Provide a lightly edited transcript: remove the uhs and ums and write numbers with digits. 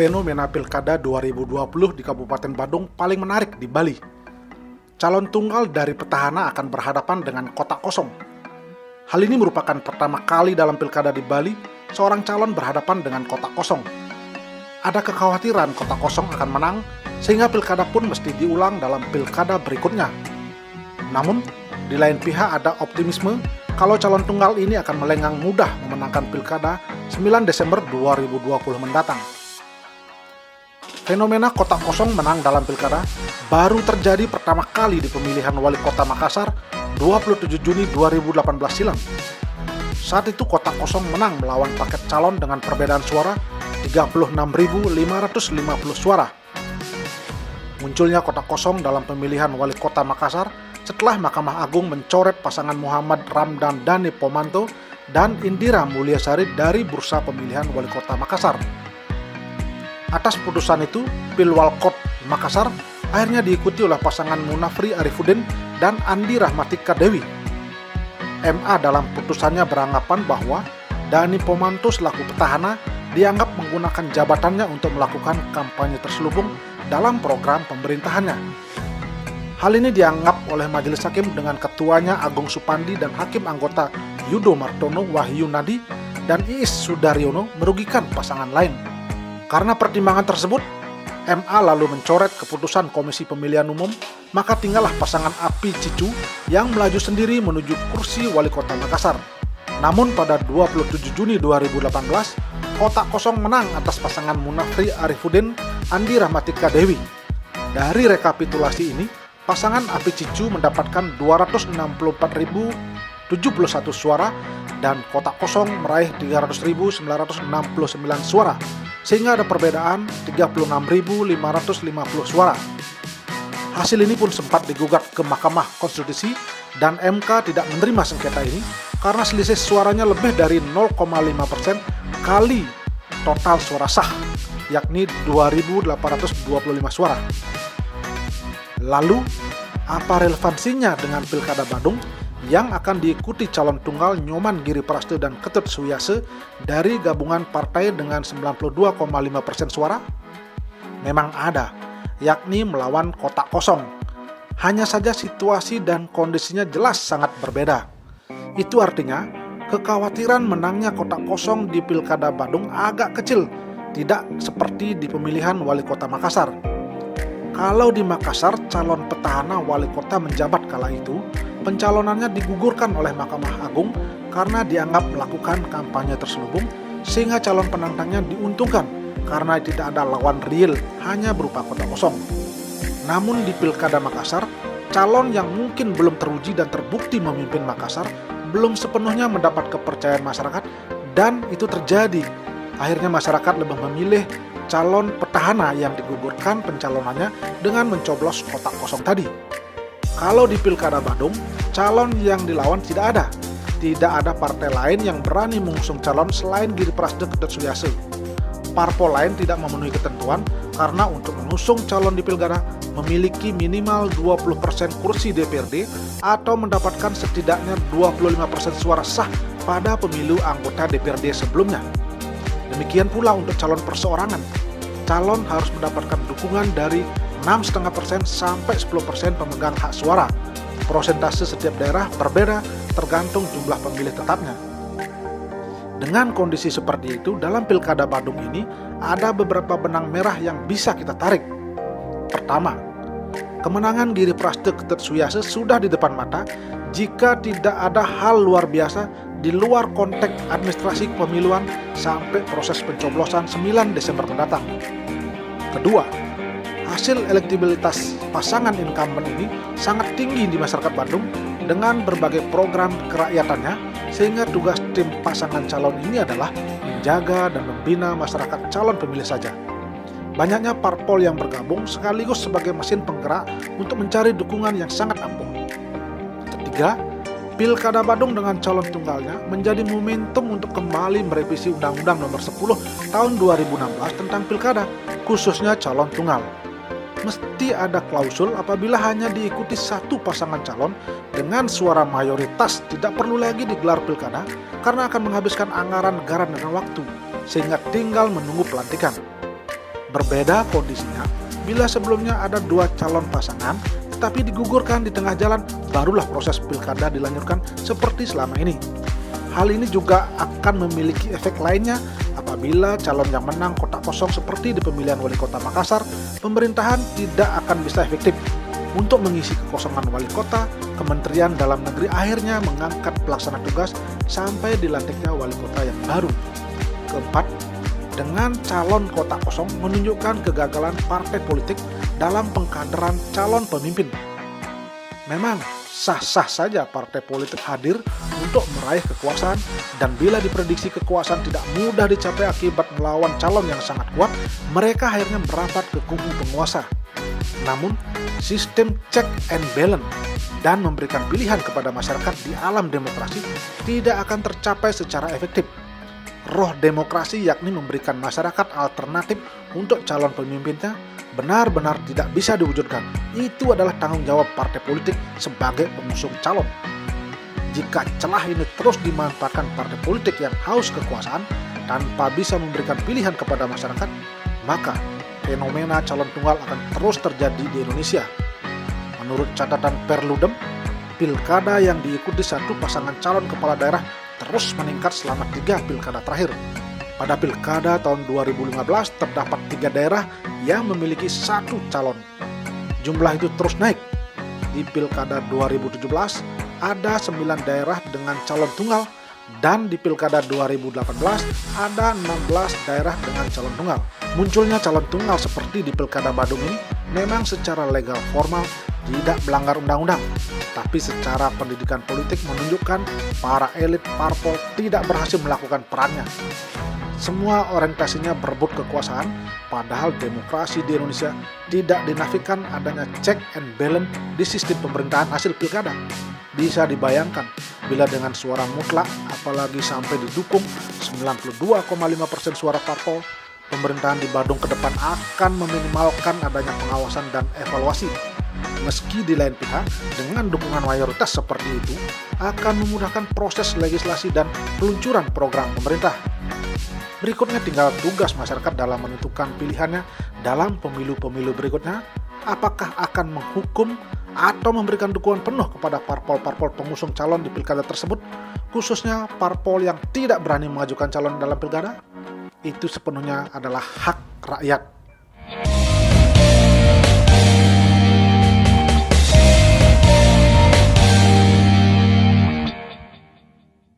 Fenomena Pilkada 2020 di Kabupaten Badung paling menarik di Bali. Calon tunggal dari petahana akan berhadapan dengan kotak kosong. Hal ini merupakan pertama kali dalam pilkada di Bali, seorang calon berhadapan dengan kotak kosong. Ada kekhawatiran kotak kosong akan menang, sehingga pilkada pun mesti diulang dalam pilkada berikutnya. Namun, di lain pihak ada optimisme kalau calon tunggal ini akan melenggang mudah memenangkan pilkada 9 Desember 2020 mendatang. Fenomena kotak kosong menang dalam pilkada baru terjadi pertama kali di pemilihan wali kota Makassar 27 Juni 2018 silam. Saat itu kotak kosong menang melawan paket calon dengan perbedaan suara 36.550 suara. Munculnya kotak kosong dalam pemilihan wali kota Makassar setelah Mahkamah Agung mencoret pasangan Muhammad Ramdan Dhani Pomanto dan Indira Mulyasari dari bursa pemilihan wali kota Makassar. Atas putusan itu, Pilwalkot Makassar akhirnya diikuti oleh pasangan Munafri Arifudin dan Andi Rahmatika Dewi. MA dalam putusannya beranggapan bahwa Dhani Pomanto selaku petahana dianggap menggunakan jabatannya untuk melakukan kampanye terselubung dalam program pemerintahannya. Hal ini dianggap oleh Majelis Hakim dengan ketuanya Agung Supandi dan Hakim anggota Yudo Martono Wahyu Nadi dan Iis Sudaryono merugikan pasangan lain. Karena pertimbangan tersebut, MA lalu mencoret keputusan Komisi Pemilihan Umum, maka tinggallah pasangan Api Cicu yang melaju sendiri menuju kursi wali kota Makassar. Namun pada 27 Juni 2018, kotak kosong menang atas pasangan Munafri Arifudin Andi Rahmatika Dewi. Dari rekapitulasi ini, pasangan Api Cicu mendapatkan 264.071 suara dan kotak kosong meraih 300.969 suara, sehingga ada perbedaan 36.550 suara. Hasil ini pun sempat digugat ke Mahkamah Konstitusi dan MK tidak menerima sengketa ini karena selisih suaranya lebih dari 0,5% kali total suara sah, yakni 2.825 suara. Lalu, apa relevansinya dengan Pilkada Badung yang akan diikuti calon tunggal Nyoman Giri Praste dan Ketut Suyase dari gabungan partai dengan 92,5% suara? Memang ada, yakni melawan kotak kosong. Hanya saja situasi dan kondisinya jelas sangat berbeda. Itu artinya, kekhawatiran menangnya kotak kosong di Pilkada Badung agak kecil, tidak seperti di pemilihan wali kota Makassar. Kalau di Makassar, calon petahana wali kota menjabat kala itu, pencalonannya digugurkan oleh Mahkamah Agung karena dianggap melakukan kampanye terselubung, sehingga calon penantangnya diuntungkan karena tidak ada lawan real, hanya berupa kotak kosong. Namun di Pilkada Makassar, calon yang mungkin belum teruji dan terbukti memimpin Makassar belum sepenuhnya mendapat kepercayaan masyarakat, dan itu terjadi. Akhirnya masyarakat lebih memilih calon petahana yang digugurkan pencalonannya dengan mencoblos kotak kosong tadi. Kalau di Pilkada Badung, calon yang dilawan tidak ada. Tidak ada partai lain yang berani mengusung calon selain Giri Praste Ketut Suyase. Parpol lain tidak memenuhi ketentuan karena untuk mengusung calon di pilkada memiliki minimal 20% kursi DPRD atau mendapatkan setidaknya 25% suara sah pada pemilu anggota DPRD sebelumnya. Demikian pula untuk calon perseorangan. Calon harus mendapatkan dukungan dari 6,5% sampai 10% pemegang hak suara. Prosentase setiap daerah berbeda tergantung jumlah pemilih tetapnya. Dengan kondisi seperti itu, dalam Pilkada Badung ini ada beberapa benang merah yang bisa kita tarik. Pertama, kemenangan Giri Praste Ketut Suyase sudah di depan mata jika tidak ada hal luar biasa di luar konteks administrasi pemiluan sampai proses pencoblosan 9 Desember mendatang. Kedua, hasil elektabilitas pasangan incumbent ini sangat tinggi di masyarakat Bandung dengan berbagai program kerakyatannya, sehingga tugas tim pasangan calon ini adalah menjaga dan membina masyarakat calon pemilih saja. Banyaknya parpol yang bergabung sekaligus sebagai mesin penggerak untuk mencari dukungan yang sangat ampuh. Ketiga, Pilkada Badung dengan calon tunggalnya menjadi momentum untuk kembali merevisi Undang-Undang Nomor 10 Tahun 2016 tentang Pilkada, khususnya calon tunggal. Mesti ada klausul apabila hanya diikuti satu pasangan calon dengan suara mayoritas tidak perlu lagi digelar pilkada karena akan menghabiskan anggaran negara dan waktu, sehingga tinggal menunggu pelantikan. Berbeda kondisinya bila sebelumnya ada dua calon pasangan, tetapi digugurkan di tengah jalan, barulah proses pilkada dilanjutkan seperti selama ini. Hal ini juga akan memiliki efek lainnya apabila calon yang menang kota kosong seperti di pemilihan wali kota Makassar, pemerintahan tidak akan bisa efektif. Untuk mengisi kekosongan wali kota, Kementerian Dalam Negeri akhirnya mengangkat pelaksana tugas sampai dilantiknya wali kota yang baru. Keempat, dengan calon kota kosong menunjukkan kegagalan partai politik dalam pengkaderan calon pemimpin. Memang sah-sah saja partai politik hadir untuk meraih kekuasaan, dan bila diprediksi kekuasaan tidak mudah dicapai akibat melawan calon yang sangat kuat, mereka akhirnya merapat ke kubu penguasa. Namun, sistem check and balance dan memberikan pilihan kepada masyarakat di alam demokrasi tidak akan tercapai secara efektif. Roh demokrasi, yakni memberikan masyarakat alternatif untuk calon pemimpinnya, benar-benar tidak bisa diwujudkan. Itu adalah tanggung jawab partai politik sebagai pengusung calon. Jika celah ini terus dimanfaatkan partai politik yang haus kekuasaan tanpa bisa memberikan pilihan kepada masyarakat, maka fenomena calon tunggal akan terus terjadi di Indonesia. Menurut catatan Perludem, pilkada yang diikuti satu pasangan calon kepala daerah terus meningkat selama 3 pilkada terakhir. Pada pilkada tahun 2015 terdapat 3 daerah yang memiliki 1 calon. Jumlah itu terus naik. Di pilkada 2017 ada 9 daerah dengan calon tunggal, dan di pilkada 2018 ada 16 daerah dengan calon tunggal. Munculnya calon tunggal seperti di pilkada Badung ini memang secara legal formal tidak melanggar undang-undang, tapi secara pendidikan politik menunjukkan para elit parpol tidak berhasil melakukan perannya. Semua orientasinya berebut kekuasaan, padahal demokrasi di Indonesia tidak dinafikan adanya check and balance di sistem pemerintahan hasil pilkada. Bisa dibayangkan bila dengan suara mutlak, apalagi sampai didukung 92,5% suara parpol, pemerintahan di Badung ke depan akan meminimalkan adanya pengawasan dan evaluasi. Meski di lain pihak, dengan dukungan mayoritas seperti itu, akan memudahkan proses legislasi dan peluncuran program pemerintah. Berikutnya tinggal tugas masyarakat dalam menentukan pilihannya dalam pemilu-pemilu berikutnya, apakah akan menghukum atau memberikan dukungan penuh kepada parpol-parpol pengusung calon di pilkada tersebut, khususnya parpol yang tidak berani mengajukan calon dalam pilkada. Itu sepenuhnya adalah hak rakyat.